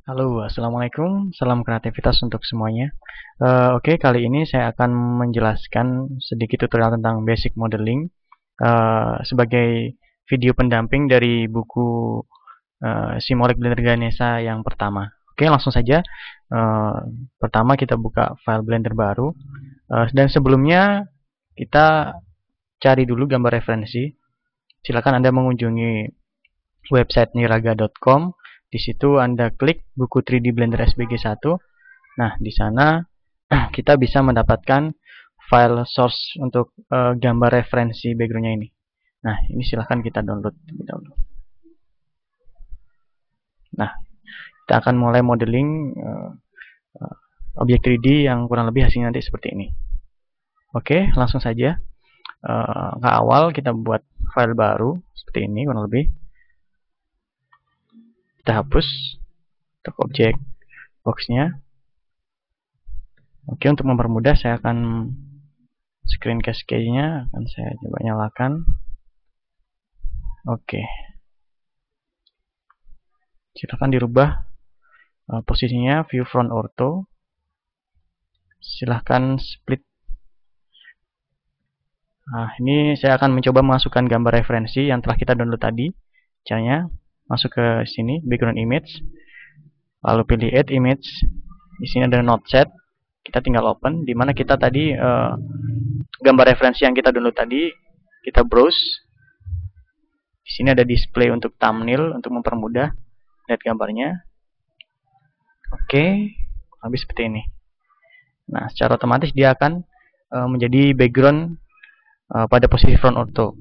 Halo, assalamualaikum. Salam kreativitas untuk semuanya. Oke, kali ini saya akan menjelaskan sedikit tutorial tentang basic modeling sebagai video pendamping dari buku Simoleq Blender Ganesha yang pertama. Oke, langsung saja. Pertama kita buka file Blender baru, dan sebelumnya kita cari dulu gambar referensi. Silakan Anda mengunjungi website niraga.com. Di situ Anda klik buku 3D Blender SBG 1. Nah, di sana kita bisa mendapatkan file source untuk gambar referensi backgroundnya ini. Nah, ini silahkan kita download terlebih dahulu. Nah, kita akan mulai modeling objek 3D yang kurang lebih hasilnya nanti seperti ini. Oke, langsung saja. Ke awal kita buat file baru seperti ini kurang lebih. Kita hapus untuk objek boxnya. Oke, untuk mempermudah saya akan screen cascade-nya akan saya coba nyalakan. Oke, silakan dirubah posisinya view front ortho. Silahkan split. Nah, ini saya akan mencoba memasukkan gambar referensi yang telah kita download tadi. Caranya masuk ke sini background image, lalu pilih add image. Di sini ada node set, kita tinggal open. Dimana kita tadi gambar referensi yang kita download tadi, kita browse. Di sini ada display untuk thumbnail untuk mempermudah lihat gambarnya. Oke, habis seperti ini. Nah, secara otomatis dia akan menjadi background pada posisi front ortho.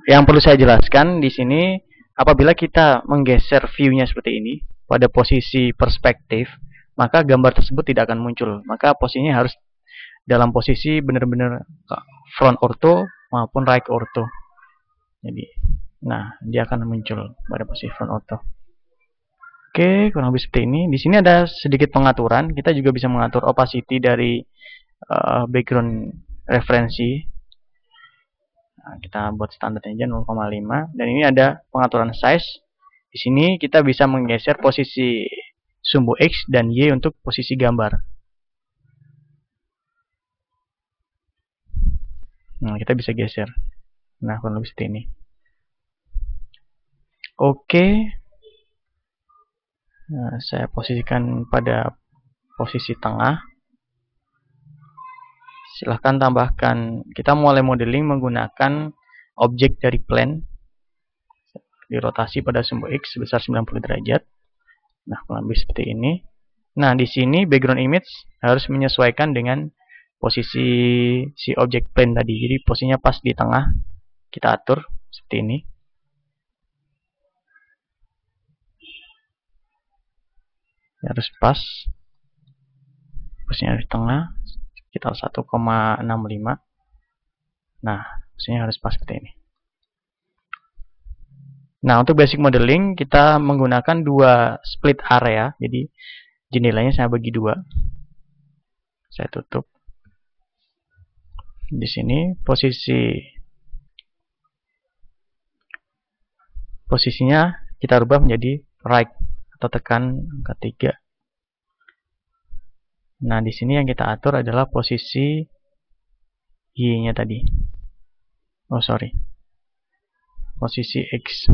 Yang perlu saya jelaskan di sini, apabila kita menggeser view-nya seperti ini pada posisi perspektif, maka gambar tersebut tidak akan muncul. Maka posisinya harus dalam posisi benar-benar front ortho maupun right ortho. Jadi, nah dia akan muncul pada posisi front ortho. Oke, kurang lebih seperti ini. Di sini ada sedikit pengaturan. Kita juga bisa mengatur opacity dari background referensi. Nah, kita buat standar aja 0,5. Dan ini ada pengaturan size. Di sini kita bisa menggeser posisi sumbu X dan Y untuk posisi gambar. Nah, kita bisa geser. Nah, kurang lebih seperti ini. Oke. Nah, saya posisikan pada posisi tengah. Silahkan tambahkan. Kita mulai modeling menggunakan objek dari plane. Dirotasi pada sumbu X sebesar 90 derajat. Nah, kurang lebih seperti ini. Nah, di sini background image harus menyesuaikan dengan posisi si objek plane tadi. Jadi posisinya pas di tengah. Kita atur seperti ini. Harus pas. Posisinya di tengah. Sekitar 1,65. Nah, posisinya harus pas seperti ini. Nah, untuk basic modeling kita menggunakan dua split area. Jadi jendelanya saya bagi dua. Saya tutup. Di sini posisinya kita rubah menjadi right atau tekan angka 3. Nah, di sini yang kita atur adalah posisi Y-nya tadi. Oh, sorry. Posisi X.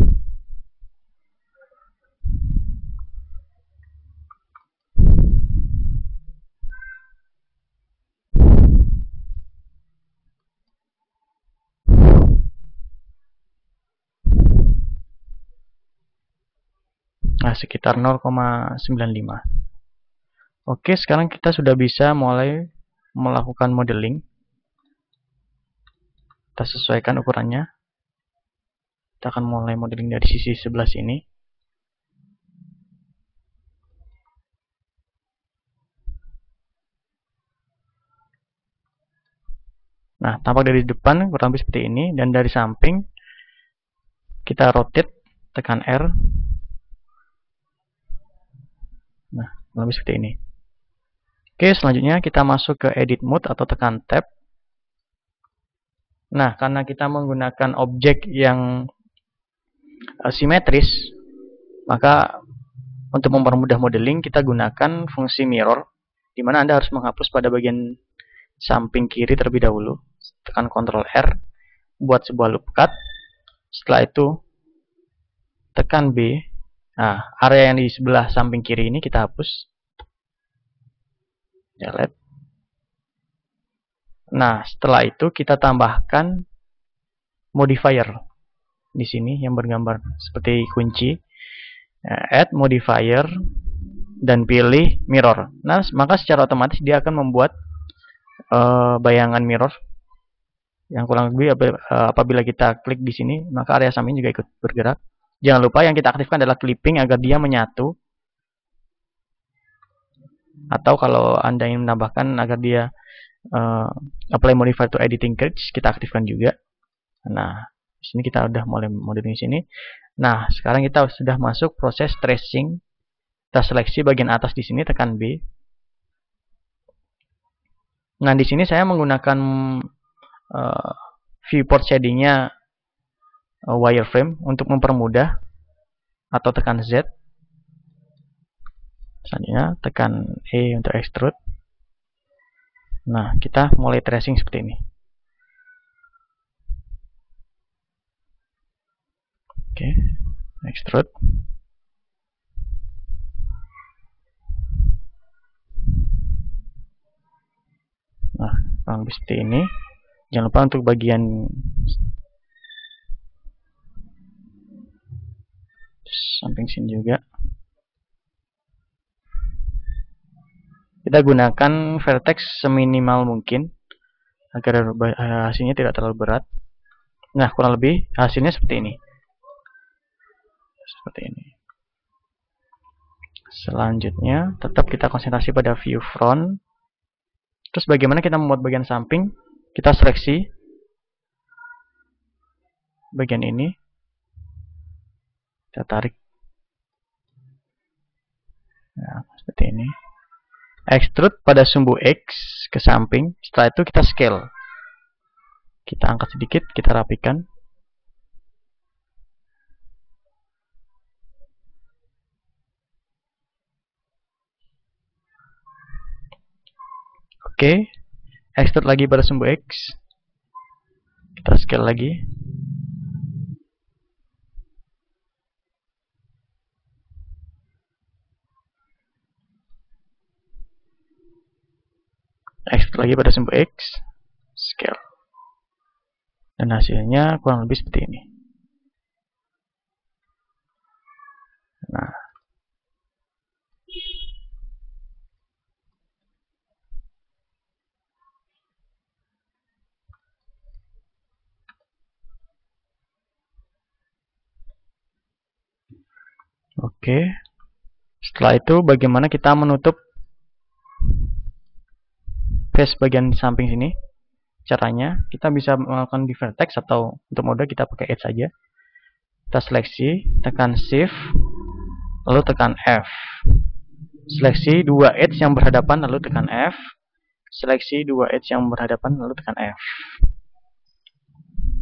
Nah, sekitar 0,95. Oke, sekarang kita sudah bisa mulai melakukan modeling. Kita sesuaikan ukurannya. Kita akan mulai modeling dari sisi sebelah sini. Nah, tampak dari depan kurang lebih seperti ini. Dan dari samping kita rotate, tekan R. Nah, kurang lebih seperti ini. Oke, selanjutnya kita masuk ke edit mode atau tekan tab. Nah, karena kita menggunakan objek yang simetris, maka Untuk mempermudah modeling, kita gunakan fungsi mirror, di mana Anda harus menghapus pada bagian samping kiri terlebih dahulu. Tekan Ctrl R, buat sebuah loop cut. Setelah itu, tekan B. Nah, area yang di sebelah samping kiri ini kita hapus. Delete. Nah, setelah itu kita tambahkan modifier di sini yang bergambar seperti kunci. Add modifier dan pilih mirror. Nah, maka secara otomatis dia akan membuat bayangan mirror yang kurang lebih apabila kita klik di sini, maka area samping juga ikut bergerak. Jangan lupa yang kita aktifkan adalah clipping agar dia menyatu. Atau kalau Anda ingin menambahkan agar dia apply modifier to editing curves, kita aktifkan juga. Nah, di sini kita udah mulai modeling di sini. Nah, sekarang kita sudah masuk proses tracing. Kita seleksi bagian atas di sini, tekan B. Nah, di sini saya menggunakan viewport shadingnya wireframe untuk mempermudah, atau tekan Z. Selanjutnya tekan E untuk extrude. Nah, kita mulai tracing seperti ini. Oke, extrude. Nah, kurang lebih seperti ini. Jangan lupa untuk bagian samping sini juga. Kita gunakan vertex seminimal mungkin agar hasilnya tidak terlalu berat. Nah, kurang lebih hasilnya seperti ini. Seperti ini. Selanjutnya, tetap kita konsentrasi pada view front. Terus bagaimana kita membuat bagian samping? Kita seleksi bagian ini. Kita tarik. Nah, seperti ini. Extrude pada sumbu X ke samping. Setelah itu kita scale. Kita angkat sedikit, kita rapikan. Oke, extrude lagi pada sumbu X. Kita scale lagi. Extrude lagi pada sumbu X. Scale. Dan hasilnya kurang lebih seperti ini. Nah, oke. Setelah itu bagaimana kita menutup face bagian samping sini? Caranya kita bisa melakukan di vertex atau untuk mode kita pakai edge saja. Kita seleksi, tekan shift, lalu tekan F. Seleksi dua edge yang berhadapan lalu tekan F. Seleksi dua edge yang berhadapan lalu tekan F.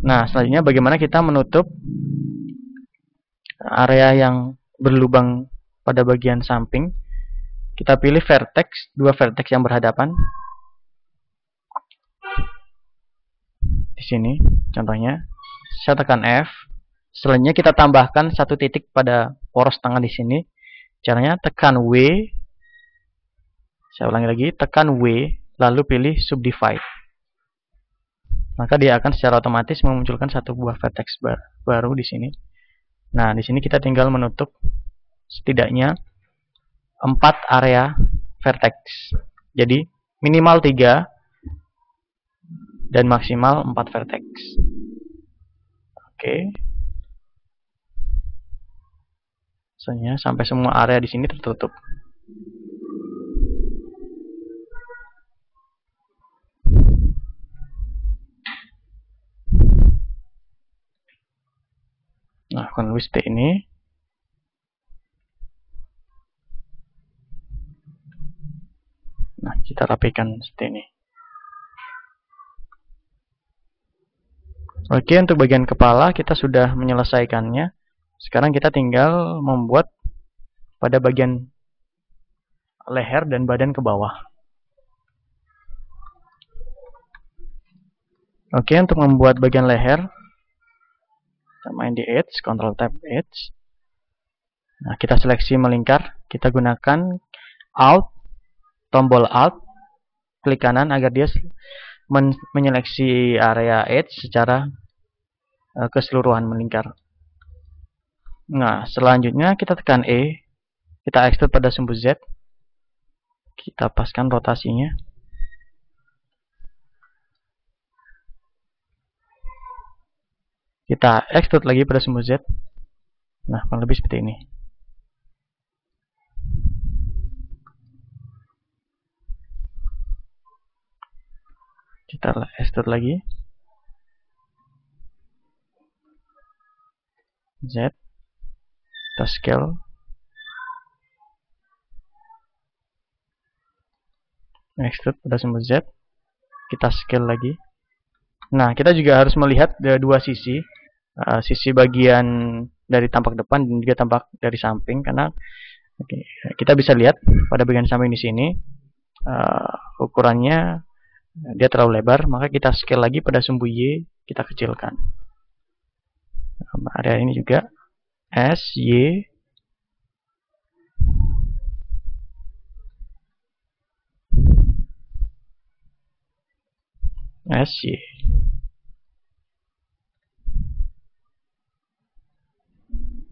Nah, selanjutnya bagaimana kita menutup area yang berlubang pada bagian samping. Kita pilih vertex, dua vertex yang berhadapan. Di sini contohnya, saya tekan F. Selanjutnya kita tambahkan satu titik pada poros tengah di sini. Caranya tekan W. Saya ulangi lagi, tekan W, lalu pilih subdivide. Maka dia akan secara otomatis memunculkan satu buah vertex baru di sini. Nah, di sini kita tinggal menutup setidaknya 4 area vertex. Jadi minimal 3 dan maksimal 4 vertex. Oke. Misalnya sampai semua area di sini tertutup. Nah, kurang lebih seperti ini. Nah, kita rapikan seperti ini. Oke, untuk bagian kepala kita sudah menyelesaikannya. Sekarang kita tinggal membuat pada bagian leher dan badan ke bawah. Oke, untuk membuat bagian leher, kita main di Edge, Ctrl Tab Edge. Nah, kita seleksi melingkar, kita gunakan Alt, tombol Alt, klik kanan agar dia menyeleksi area Edge secara keseluruhan melingkar. Nah, selanjutnya kita tekan E, kita extrude pada sumbu Z, kita paskan rotasinya. Kita extrude lagi pada sumbu Z. Nah, kurang lebih seperti ini. Kita extrude lagi. Z. Kita scale. Extrude pada sumbu Z. Kita scale lagi. Nah, kita juga harus melihat dua sisi. Sisi bagian dari tampak depan dan juga tampak dari samping, karena kita bisa lihat pada bagian samping di sini ukurannya dia terlalu lebar, maka kita scale lagi pada sumbu Y, kita kecilkan. Area ini juga S, Y, S, Y.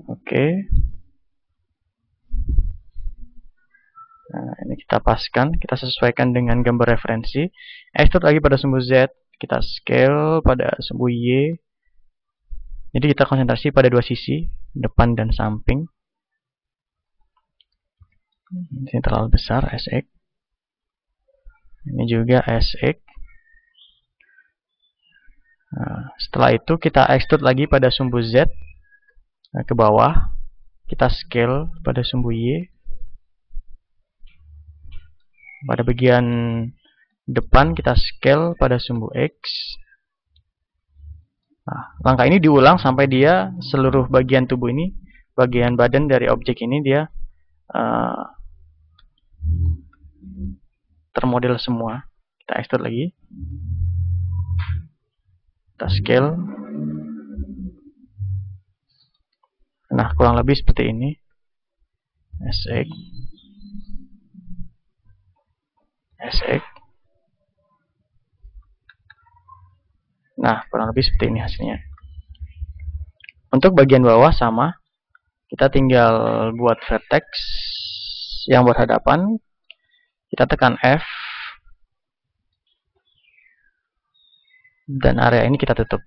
Oke. Nah, ini kita paskan, kita sesuaikan dengan gambar referensi. Extrude lagi pada sumbu Z, kita scale pada sumbu Y. Jadi kita konsentrasi pada dua sisi, depan dan samping. Ini terlalu besar, SX. Ini juga SX. Nah, setelah itu kita extrude lagi pada sumbu Z ke bawah, kita scale pada sumbu Y. Pada bagian depan kita scale pada sumbu X. Nah, langkah ini diulang sampai dia seluruh bagian tubuh ini, bagian badan dari objek ini dia termodel semua. Kita extrude lagi. Kita scale. Nah, kurang lebih seperti ini. SX. SX. Nah, kurang lebih seperti ini hasilnya. Untuk bagian bawah sama. Kita tinggal buat vertex yang berhadapan. Kita tekan F. Dan area ini kita tutup.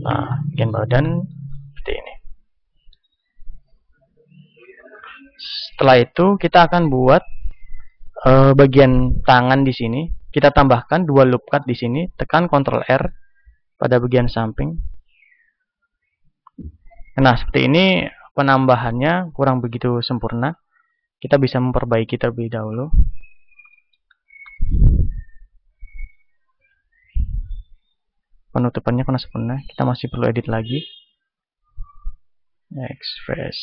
Nah, bagian badan seperti ini. Setelah itu kita akan buat bagian tangan di sini. Kita tambahkan dua loop cut di sini. Tekan Ctrl R pada bagian samping. Nah, seperti ini penambahannya kurang begitu sempurna. Kita bisa memperbaiki terlebih dahulu. Penutupannya kurang sempurna. Kita masih perlu edit lagi. Express.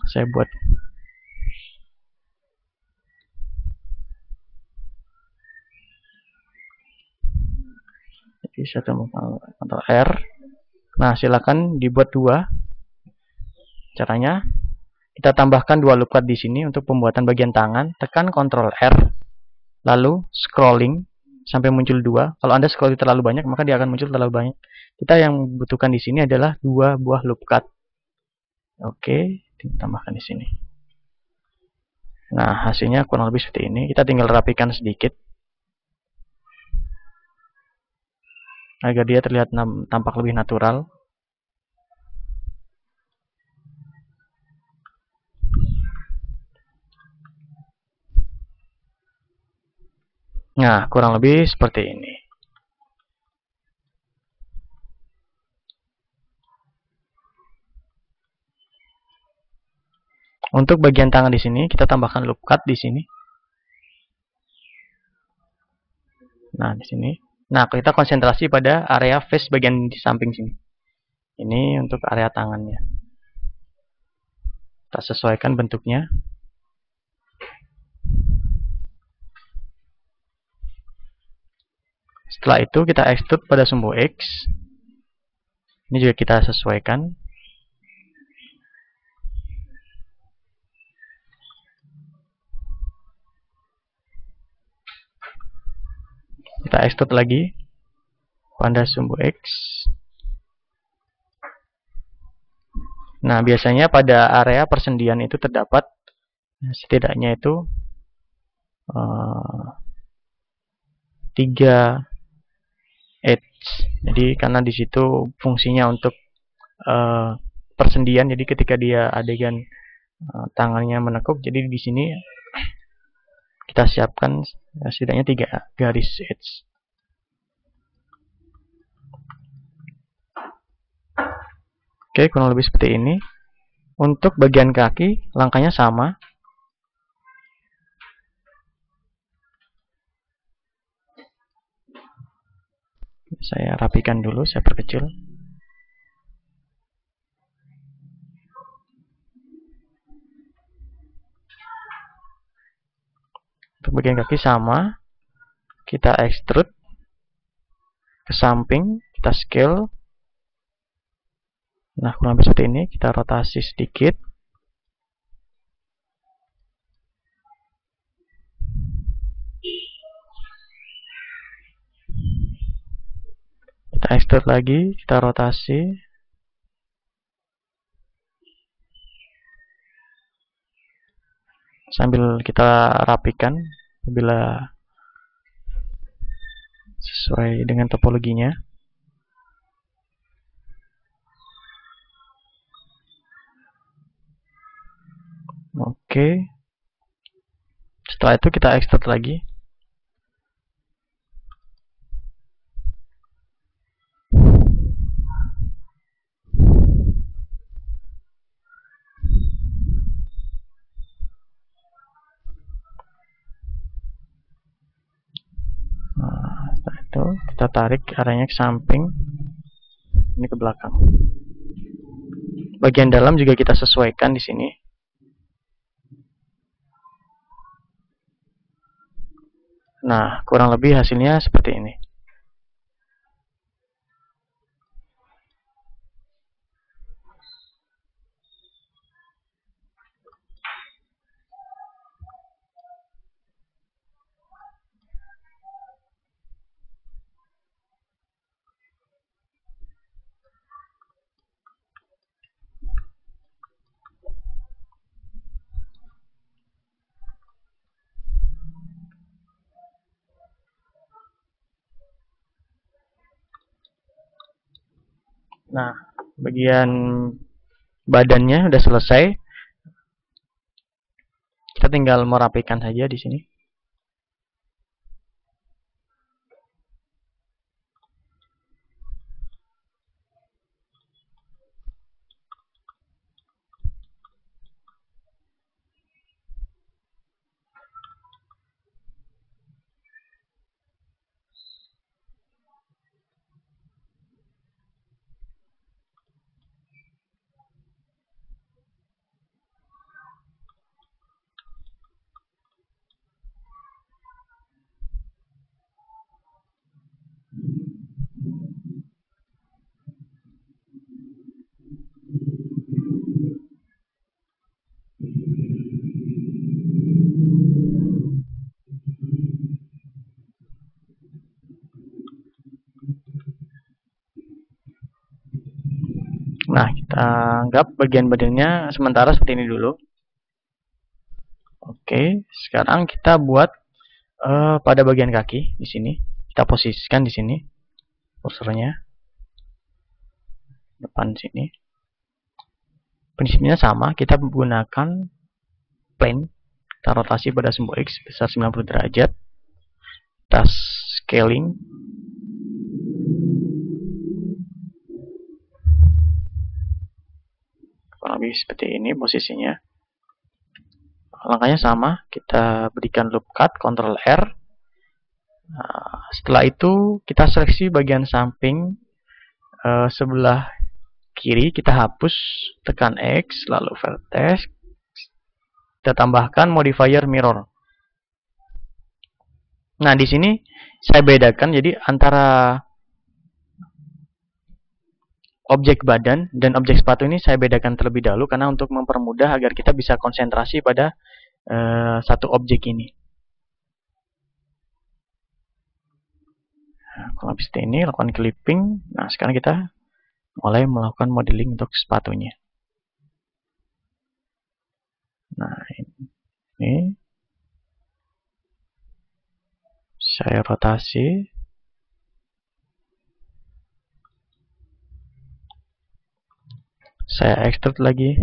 Saya buat jadi saya temukan Ctrl R. Nah, silakan dibuat dua. Caranya kita tambahkan dua loop cut di sini untuk pembuatan bagian tangan. Tekan Ctrl R, lalu scrolling sampai muncul dua. Kalau Anda scrolling terlalu banyak, maka dia akan muncul terlalu banyak. Kita yang butuhkan di sini adalah dua buah loop cut. Oke, tambahkan di sini. Nah, hasilnya kurang lebih seperti ini. Kita tinggal rapikan sedikit agar dia terlihat tampak lebih natural. Nah, kurang lebih seperti ini. Untuk bagian tangan di sini kita tambahkan loop cut di sini. Nah, di sini. Nah, kita konsentrasi pada area face bagian di samping sini. Ini untuk area tangannya. Kita sesuaikan bentuknya. Setelah itu kita extrude pada sumbu X. Ini juga kita sesuaikan. Kita extrude lagi pada sumbu X. Nah, biasanya pada area persendian itu terdapat setidaknya itu 3 edge. Jadi karena di situ fungsinya untuk persendian, jadi ketika dia adegan tangannya menekuk, jadi di sini kita siapkan setidaknya 3 garis edge. Oke, kurang lebih seperti ini. Untuk bagian kaki, langkahnya sama. Saya rapikan dulu, saya perkecil. Untuk bagian kaki sama. Kita extrude ke samping, kita scale. Nah, kurang lebih seperti ini. Kita rotasi sedikit. Kita extrude lagi, kita rotasi. Sambil kita rapikan bila sesuai dengan topologinya. Oke. Setelah itu kita extrude lagi. Nah, setelah itu kita tarik arahnya ke samping, ini ke belakang. Bagian dalam juga kita sesuaikan di sini. Nah, kurang lebih hasilnya seperti ini. Nah, bagian badannya udah selesai. Kita tinggal merapikan saja di sini. Nah, kita anggap bagian badannya sementara seperti ini dulu. Oke, sekarang kita buat pada bagian kaki di sini. Kita posisikan di sini kursornya, depan sini. Prinsipnya sama, kita menggunakan plane. Kita rotasi pada sumbu X besar 90 derajat. Kita scaling. Kurang lebih seperti ini posisinya. Langkahnya sama, kita berikan loop cut, Ctrl R. Nah, setelah itu kita seleksi bagian samping sebelah kiri, kita hapus, tekan X, lalu vertex, kita tambahkan modifier mirror. Nah, di sini saya bedakan jadi antara objek badan dan objek sepatu ini saya bedakan terlebih dahulu karena untuk mempermudah agar kita bisa konsentrasi pada satu objek ini. Nah, kalau habis ini lakukan clipping. Nah, sekarang kita mulai melakukan modeling untuk sepatunya. Nah, ini saya rotasi. Saya extrude lagi.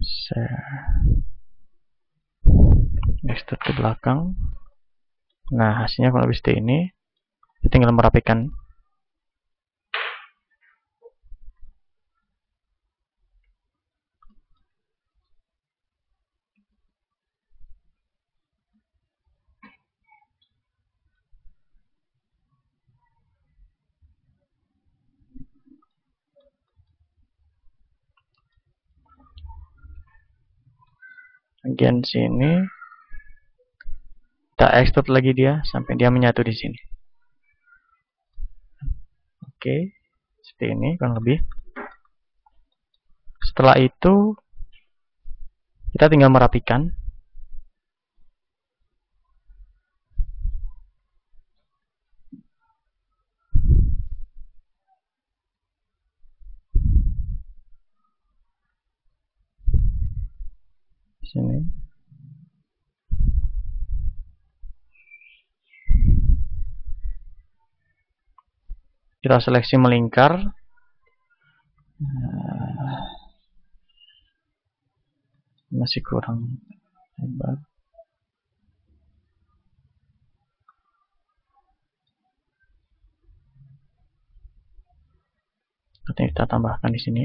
Saya extrude ke belakang. Nah, hasilnya kalau habis ini kita tinggal merapikan. Bagian sini kita extrude lagi dia sampai dia menyatu di sini. Oke, seperti ini kurang lebih. Setelah itu kita tinggal merapikan. Sini. Kita seleksi melingkar. Masih kurang lebar. Kita tambahkan di sini.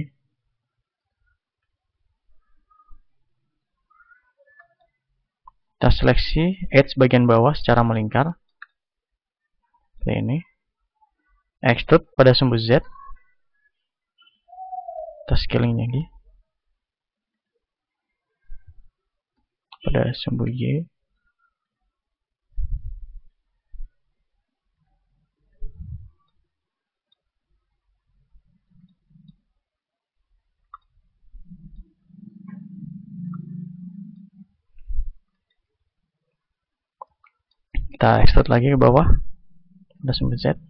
Kita seleksi edge bagian bawah secara melingkar. Seperti ini. Extrude pada sumbu Z. Kita scaling lagi. Pada sumbu Y. Kita extrude lagi ke bawah. Pada sumbu Z.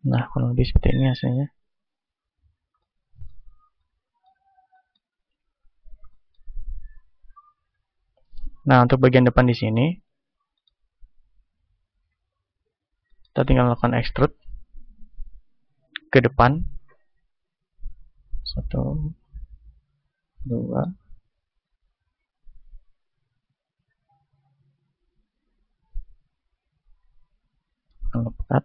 Nah, kurang lebih seperti ini hasilnya. Nah, untuk bagian depan di sini, kita tinggal melakukan extrude ke depan. 1, 2. Lepat.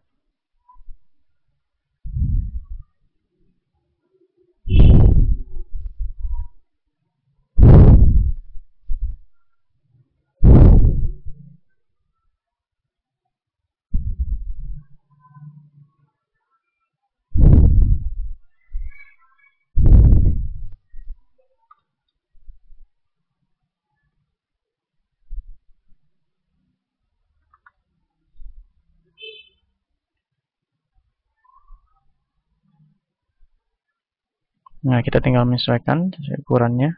Nah, kita tinggal menyesuaikan sesuai ukurannya.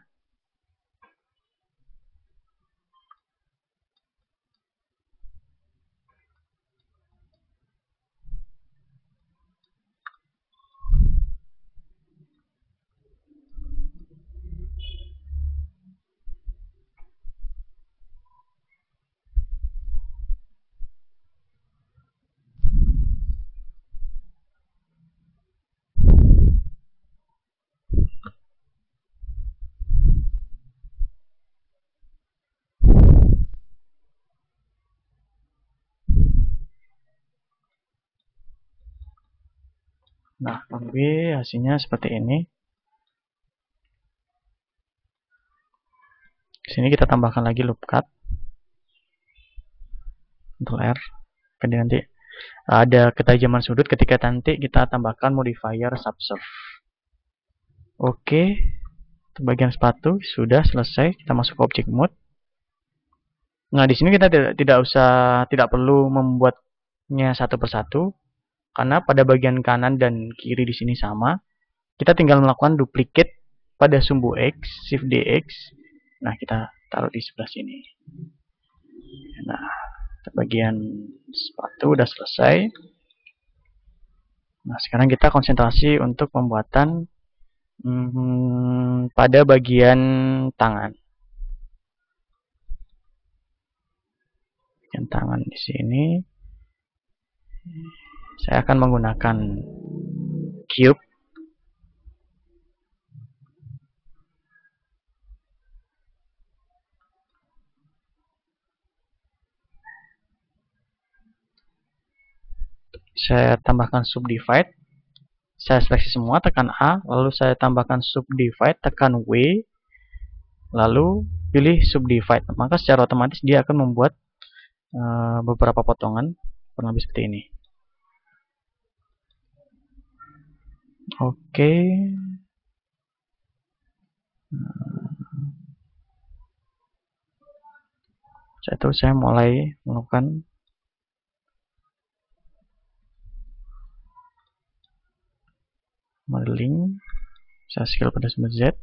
Nah, lebih hasilnya seperti ini. Di sini kita tambahkan lagi loop cut. Ctrl R. Kemudian nanti ada ketajaman sudut ketika nanti kita tambahkan modifier subsurf. Oke, bagian sepatu sudah selesai. Kita masuk ke object mode. Nah, di sini kita tidak perlu membuatnya satu persatu karena pada bagian kanan dan kiri di sini sama. Kita tinggal melakukan duplicate pada sumbu X, Shift DX. Nah, kita taruh di sebelah sini. Nah, bagian sepatu udah selesai. Nah, sekarang kita konsentrasi untuk pembuatan pada bagian tangan. Bagian tangan di sini saya akan menggunakan cube. Saya tambahkan subdivide. Saya seleksi semua, tekan A, lalu saya tambahkan subdivide, tekan W, lalu pilih subdivide. Maka secara otomatis dia akan membuat beberapa potongan kurang lebih seperti ini. Oke. Saya mulai melakukan modeling. Saya scale pada sumber Z.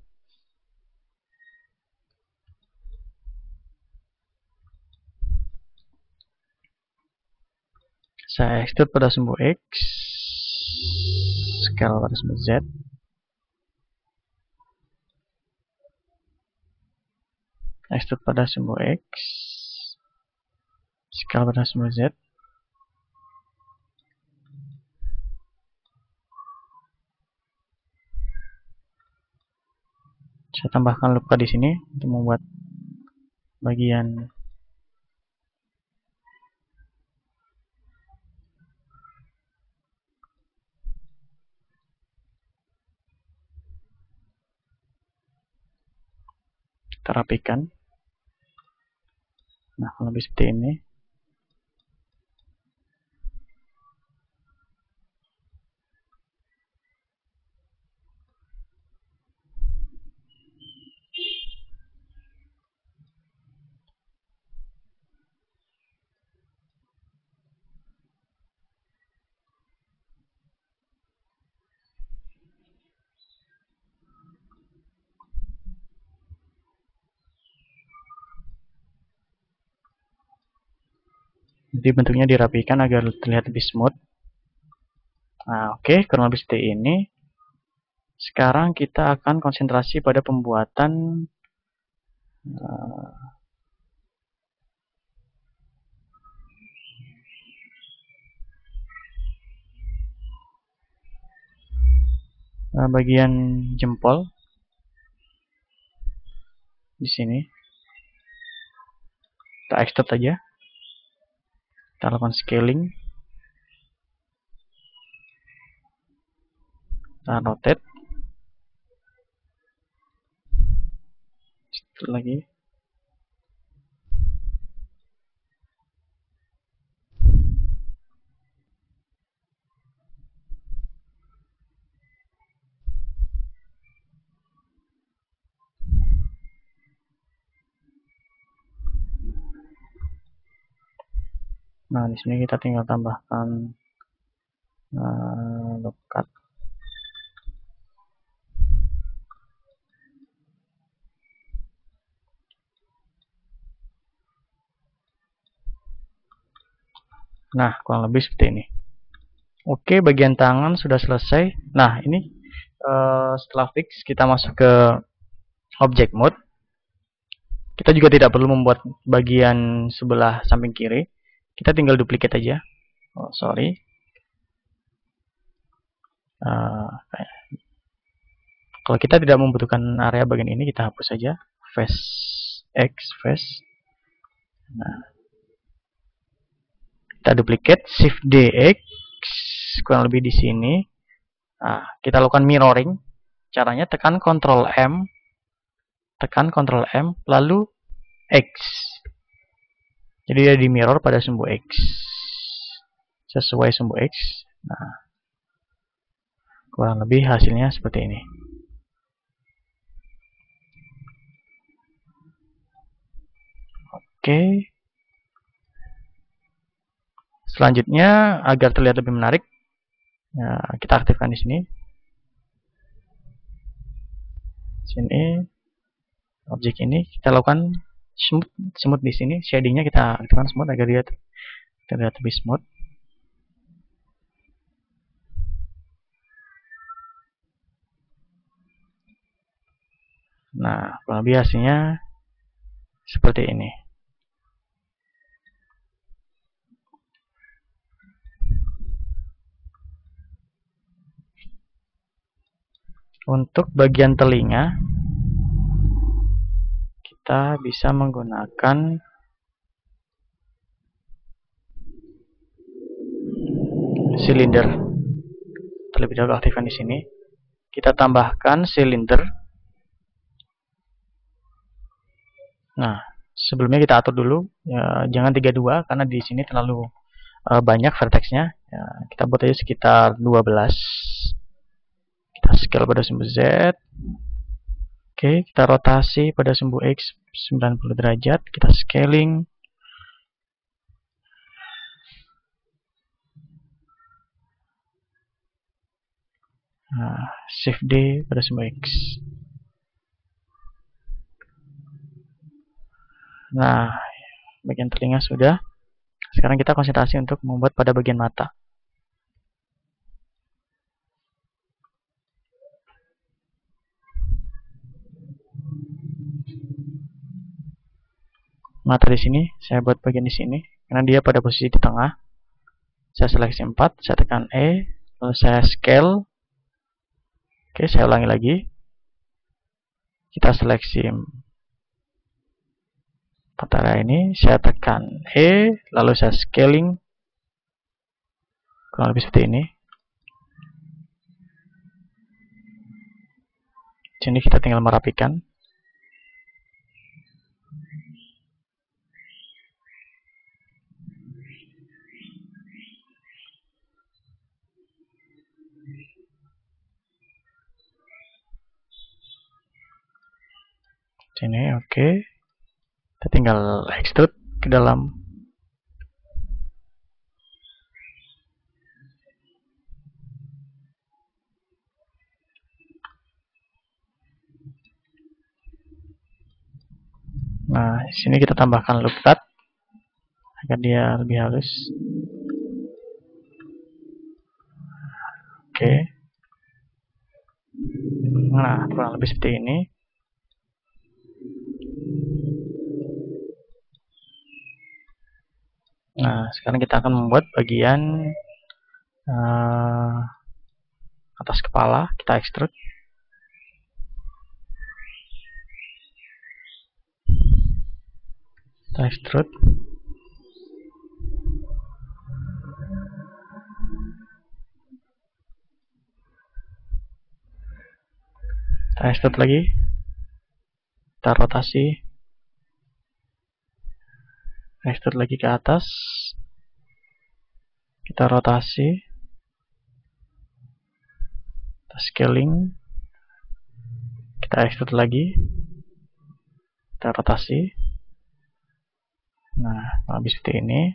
Saya extrude pada sumbu X, scale pada sumbu Z. Extrude pada sumbu X, scale pada sumbu Z. Saya tambahkan loop di sini untuk membuat bagian terapikan. Nah, lebih seperti ini. Jadi bentuknya dirapikan agar terlihat lebih smooth. Nah, oke, kurang lebih seperti ini. Sekarang kita akan konsentrasi pada pembuatan bagian jempol di sini. Kita extrude aja. Kita lakukan scaling. Kita rotate. Extrude lagi. Nah, di sini kita tinggal tambahkan loop cut. Nah, kurang lebih seperti ini. Oke, bagian tangan sudah selesai. Nah, ini setelah fix, kita masuk ke object mode. Kita juga tidak perlu membuat bagian sebelah samping kiri. Kita tinggal duplicate aja. Oh, sorry. Kalau kita tidak membutuhkan area bagian ini, kita hapus saja. Face X, face. Nah, kita duplicate, Shift DX, kurang lebih di sini. Nah, kita lakukan mirroring. Caranya tekan Ctrl M, lalu X. Jadi dia di mirror pada sumbu X. Sesuai sumbu X. Nah, kurang lebih hasilnya seperti ini. Oke. Selanjutnya, agar terlihat lebih menarik, ya, kita aktifkan di sini. Sini, objek ini kita lakukan smooth di sini. Shadingnya kita aktifkan smooth agar dia terlihat lebih smooth. Nah, kurang lebih hasilnya seperti ini. Untuk bagian telinga, kita bisa menggunakan silinder. Terlebih dahulu aktifkan di sini. Kita tambahkan silinder. Nah, sebelumnya kita atur dulu, ya, jangan 32 karena di sini terlalu banyak vertexnya. Ya, kita buat aja sekitar 12. Kita scale pada sumbu Z. Oke, kita rotasi pada sumbu X 90 derajat. Kita scaling. Nah, Shift D pada sumbu X. Nah, bagian telinga sudah. Sekarang kita konsentrasi untuk membuat pada bagian mata. Mata di sini, saya buat bagian di sini, karena dia pada posisi di tengah. Saya seleksi 4, saya tekan E, lalu saya scale. Oke, saya ulangi lagi. Kita seleksi 4 area ini, saya tekan E, lalu saya scaling. Kurang lebih seperti ini. Sini kita tinggal merapikan. Sini, oke. Kita tinggal extrude ke dalam. Nah, sini kita tambahkan loop cut agar dia lebih halus. Oke. Nah, kurang lebih seperti ini. Nah, sekarang kita akan membuat bagian atas kepala. Kita extrude. Kita extrude. Kita extrude lagi. Kita rotasi. Extrude lagi ke atas. Kita rotasi. Kita scaling. Kita extrude lagi. Kita rotasi. Nah, habis seperti ini.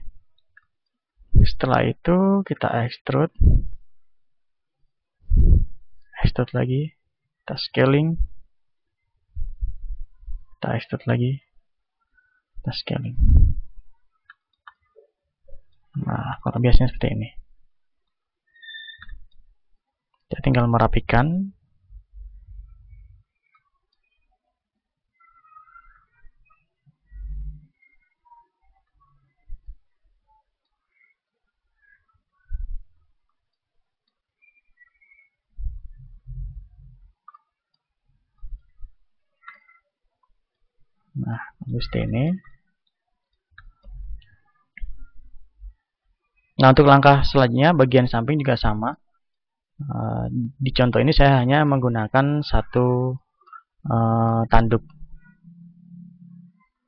Setelah itu kita extrude. Extrude lagi. Kita scaling. Kita extrude lagi. Kita scaling. Nah, kalau biasanya seperti ini. Kita tinggal merapikan. Nah, seperti ini. Nah, untuk langkah selanjutnya bagian samping juga sama. Di contoh ini saya hanya menggunakan satu tanduk.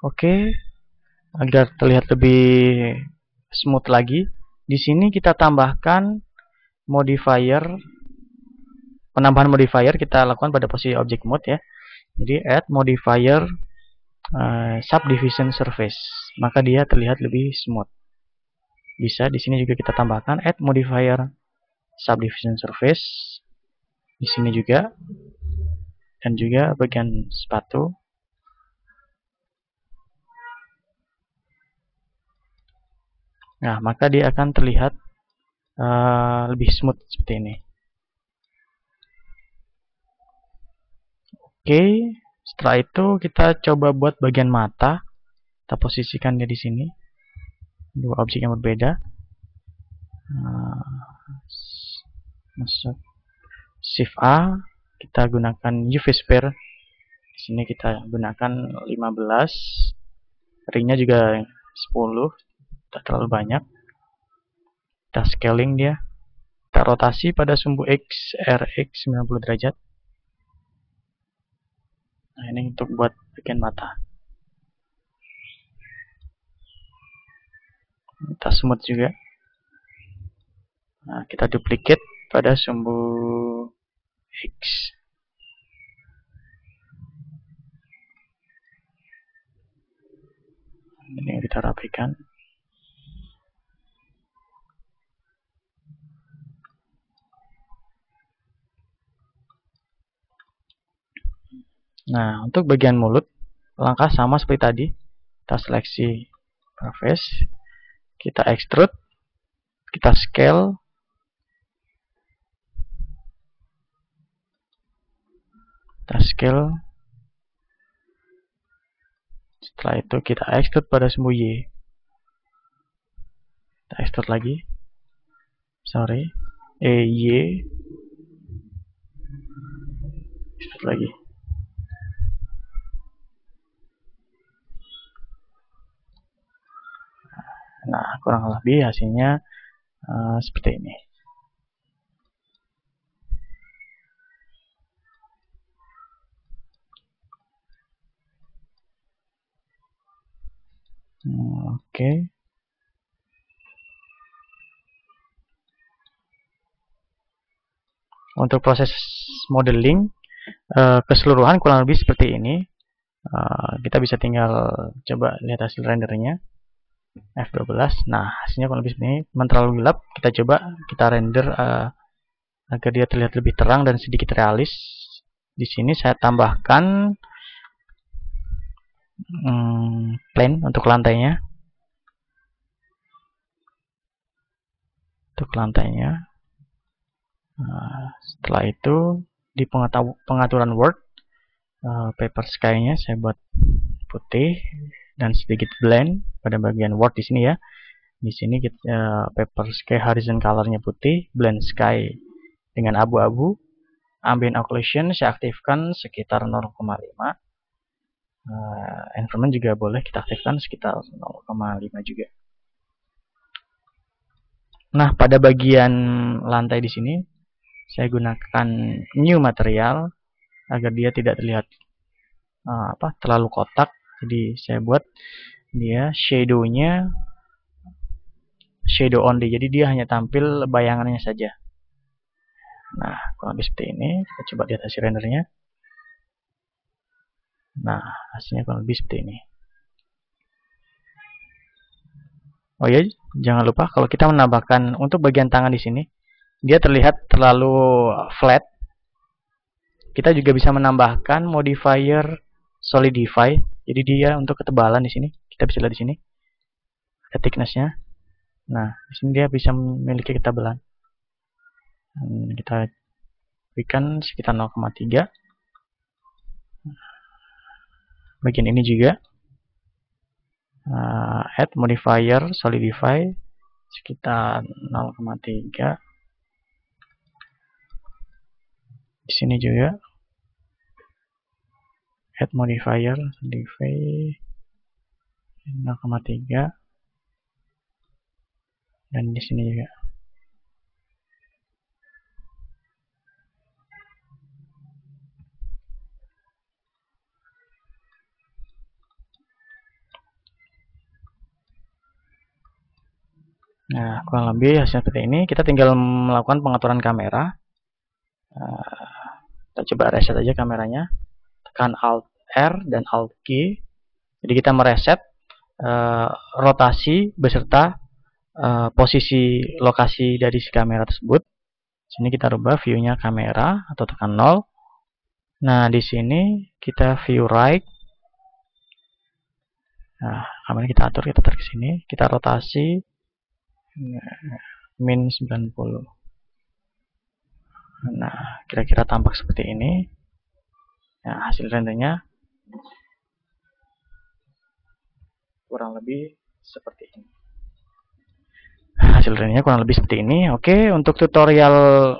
Oke, agar terlihat lebih smooth lagi, di sini kita tambahkan modifier. Penambahan modifier kita lakukan pada posisi object mode ya. Jadi add modifier subdivision surface, maka dia terlihat lebih smooth. Bisa di sini juga kita tambahkan add modifier subdivision surface di sini juga, dan juga bagian sepatu. Nah, maka dia akan terlihat lebih smooth seperti ini. Oke, setelah itu kita coba buat bagian mata. Kita posisikan dia di sini. Dua objek yang berbeda. Masuk Shift A, kita gunakan UV sphere. Di sini kita gunakan 15. Ringnya juga 10. Tidak terlalu banyak. Kita scaling dia. Kita rotasi pada sumbu X, RX 90 derajat. Nah, ini untuk buat bagian mata. Kita smooth juga. Nah, kita duplicate pada sumbu X. Ini yang kita rapikan. Nah, untuk bagian mulut, langkah sama seperti tadi. Kita seleksi surface, kita extrude, kita scale, setelah itu kita extrude pada sumbu Y. Kita extrude lagi, Y, extrude lagi. Nah, kurang lebih hasilnya seperti ini. Oke. Untuk proses modeling keseluruhan kurang lebih seperti ini. Kita bisa tinggal coba lihat hasil rendernya. F12. Nah, hasilnya kurang lebih seperti ini. Terlalu gelap, kita coba kita render agar dia terlihat lebih terang dan sedikit realis. Di sini saya tambahkan plane untuk lantainya. Setelah itu di pengaturan Word, paper sky-nya saya buat putih dan sedikit blend pada bagian Word di sini ya. Di sini kita paper sky horizon color-nya putih, blend sky dengan abu-abu. Ambient occlusion saya aktifkan sekitar 0,5. Environment juga boleh kita aktifkan sekitar 0,5 juga. Nah, pada bagian lantai di sini saya gunakan new material agar dia tidak terlihat terlalu kotak. Jadi saya buat dia shadow-nya shadow only. Jadi dia hanya tampil bayangannya saja. Nah, kurang lebih seperti ini. Kita coba lihat hasil rendernya. Nah, hasilnya kurang lebih seperti ini. Oh ya, jangan lupa kalau kita menambahkan untuk bagian tangan di sini, dia terlihat terlalu flat. Kita juga bisa menambahkan modifier solidify. Jadi dia untuk ketebalan di sini, kita bisa lihat di sini. Ada thickness-nya. Nah, di sini dia bisa memiliki ketebalan. Kita berikan sekitar 0,3. Bagian ini juga add modifier solidify sekitar 0,3. Di sini juga add modifier solidify 0,3, dan di sini juga. Nah, kurang lebih hasilnya seperti ini. Kita tinggal melakukan pengaturan kamera. Kita coba reset aja kameranya. Tekan Alt R dan Alt G. Jadi kita mereset rotasi beserta posisi lokasi dari si kamera tersebut. Sini kita rubah view-nya kamera atau tekan 0. Nah, di sini kita view right. Nah, kamera kita atur, kita tarik ke sini, kita rotasi min 90. Nah, kira-kira tampak seperti ini. Nah, hasil rendernya kurang lebih seperti ini. Hasil rendernya kurang lebih seperti ini. Oke, untuk tutorial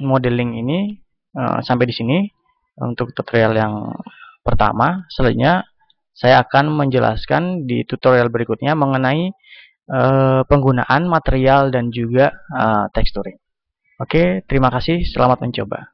modeling ini sampai di sini untuk tutorial yang pertama. Selanjutnya saya akan menjelaskan di tutorial berikutnya mengenai penggunaan material dan juga texturing. Oke, terima kasih. Selamat mencoba.